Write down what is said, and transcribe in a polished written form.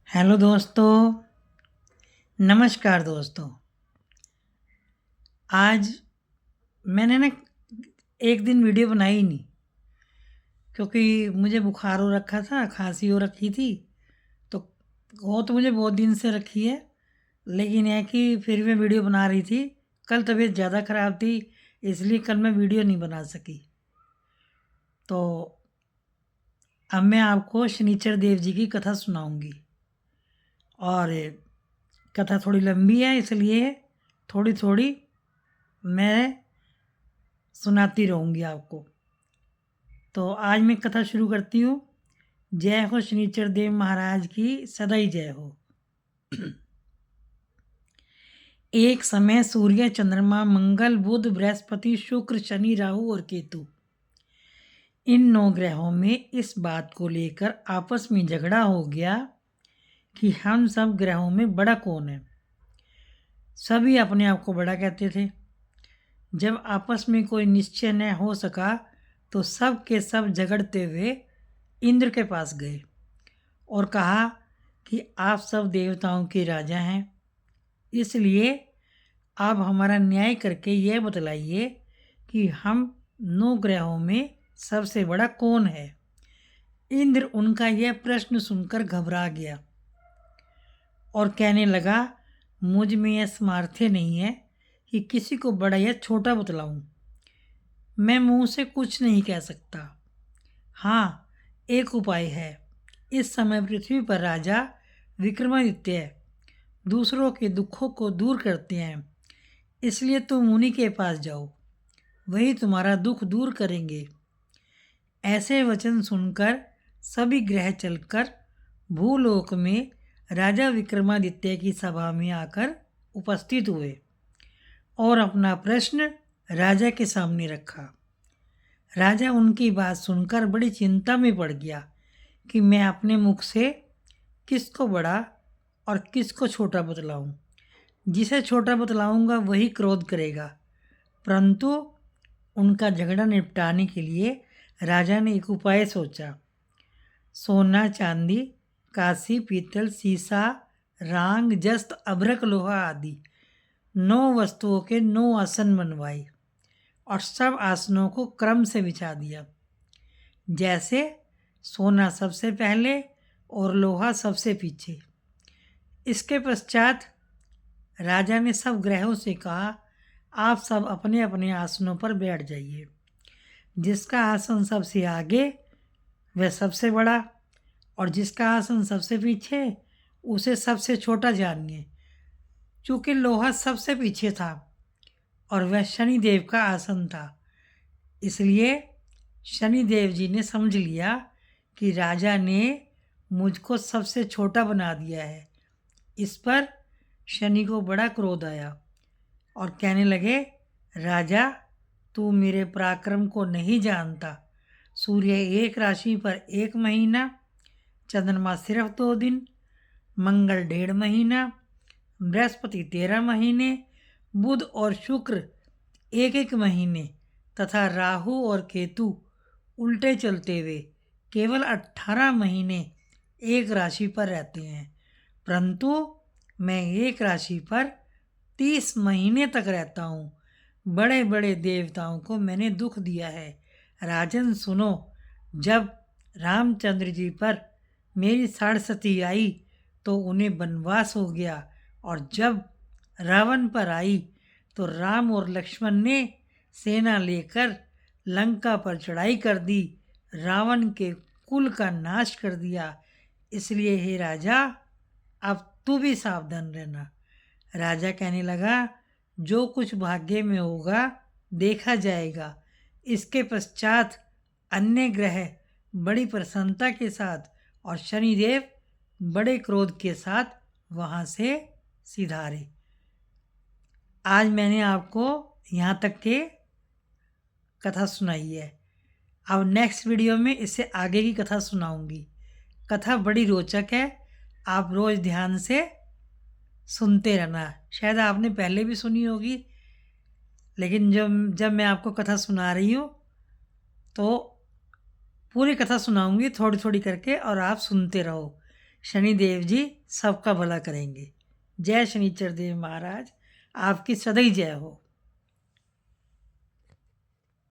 Hello दोस्तों, नमस्कार दोस्तों। आज मैंने ना एक दिन वीडियो बनाई ही नहीं क्योंकि मुझे बुखार हो रखा था, खांसी हो रखी थी। तो वो तो मुझे बहुत दिन से रखी है, लेकिन है कि फिर मैं वीडियो बना रही थी। कल तबीयत ज़्यादा ख़राब थी, इसलिए कल मैं वीडियो नहीं बना सकी। तो अब मैं आपको शनिचर देव जी की कथा सुनाऊंगी। और कथा थोड़ी लंबी है, इसलिए थोड़ी थोड़ी मैं सुनाती रहूँगी आपको। तो आज मैं कथा शुरू करती हूँ। जय हो शनिचर देव महाराज की, सदा ही जय हो। एक समय सूर्य, चंद्रमा, मंगल, बुध, बृहस्पति, शुक्र, शनि, राहु और केतु, इन 9 ग्रहों में इस बात को लेकर आपस में झगड़ा हो गया कि हम सब ग्रहों में बड़ा कौन है। सभी अपने आप को बड़ा कहते थे। जब आपस में कोई निश्चय न हो सका तो सब के सब झगड़ते हुए इंद्र के पास गए और कहा कि आप सब देवताओं के राजा हैं, इसलिए आप हमारा न्याय करके यह बतलाइए कि हम 9 ग्रहों में सबसे बड़ा कौन है। इंद्र उनका यह प्रश्न सुनकर घबरा गया और कहने लगा, मुझ में यह सामर्थ्य नहीं है कि किसी को बड़ा या छोटा बतलाऊं। मैं मुंह से कुछ नहीं कह सकता। हाँ, एक उपाय है। इस समय पृथ्वी पर राजा विक्रमादित्य दूसरों के दुखों को दूर करते हैं, इसलिए तुम उन्हीं के पास जाओ, वही तुम्हारा दुख दूर करेंगे। ऐसे वचन सुनकर सभी ग्रह चलकर भूलोक में राजा विक्रमादित्य की सभा में आकर उपस्थित हुए और अपना प्रश्न राजा के सामने रखा। राजा उनकी बात सुनकर बड़ी चिंता में पड़ गया कि मैं अपने मुख से किसको बड़ा और किसको छोटा बतलाऊं। जिसे छोटा बतलाऊंगा वही क्रोध करेगा। परंतु उनका झगड़ा निपटाने के लिए राजा ने एक उपाय सोचा। सोना, चांदी, कांसी, पीतल, सीसा, रांग, जस्त, अभ्रक, लोहा आदि 9 वस्तुओं के 9 आसन बनवाए और सब आसनों को क्रम से बिछा दिया। जैसे सोना सबसे पहले और लोहा सबसे पीछे। इसके पश्चात राजा ने सब ग्रहों से कहा, आप सब अपने अपने आसनों पर बैठ जाइए। जिसका आसन सबसे आगे वह सबसे बड़ा और जिसका आसन सबसे पीछे उसे सबसे छोटा जानिए। चूँकि लोहा सबसे पीछे था और वह शनिदेव का आसन था, इसलिए शनिदेव जी ने समझ लिया कि राजा ने मुझको सबसे छोटा बना दिया है। इस पर शनि को बड़ा क्रोध आया और कहने लगे, राजा, तू मेरे पराक्रम को नहीं जानता। सूर्य एक राशि पर 1 महीना, चंद्रमा सिर्फ 2 दिन, मंगल 1.5 महीना, बृहस्पति 13 महीने, बुध और शुक्र 1 महीने तथा राहु और केतु उल्टे चलते हुए केवल 18 महीने एक राशि पर रहते हैं। परंतु मैं एक राशि पर 30 महीने तक रहता हूँ। बड़े बड़े देवताओं को मैंने दुख दिया है। राजन सुनो, जब रामचंद्र जी पर मेरी साड़सती आई तो उन्हें वनवास हो गया, और जब रावण पर आई तो राम और लक्ष्मण ने सेना लेकर लंका पर चढ़ाई कर दी, रावण के कुल का नाश कर दिया। इसलिए हे राजा, अब तू भी सावधान रहना। राजा कहने लगा, जो कुछ भाग्य में होगा देखा जाएगा। इसके पश्चात अन्य ग्रह बड़ी प्रसन्नता के साथ और शनिदेव बड़े क्रोध के साथ वहाँ से सिधारे। आज मैंने आपको यहाँ तक के कथा सुनाई है। अब नेक्स्ट वीडियो में इससे आगे की कथा सुनाऊंगी। कथा बड़ी रोचक है, आप रोज़ ध्यान से सुनते रहना। शायद आपने पहले भी सुनी होगी, लेकिन जब मैं आपको कथा सुना रही हूँ तो पूरी कथा सुनाऊंगी थोड़ी थोड़ी करके, और आप सुनते रहो। शनिदेव जी सबका भला करेंगे। जय शनिचर देव महाराज, आपकी सदैव जय हो।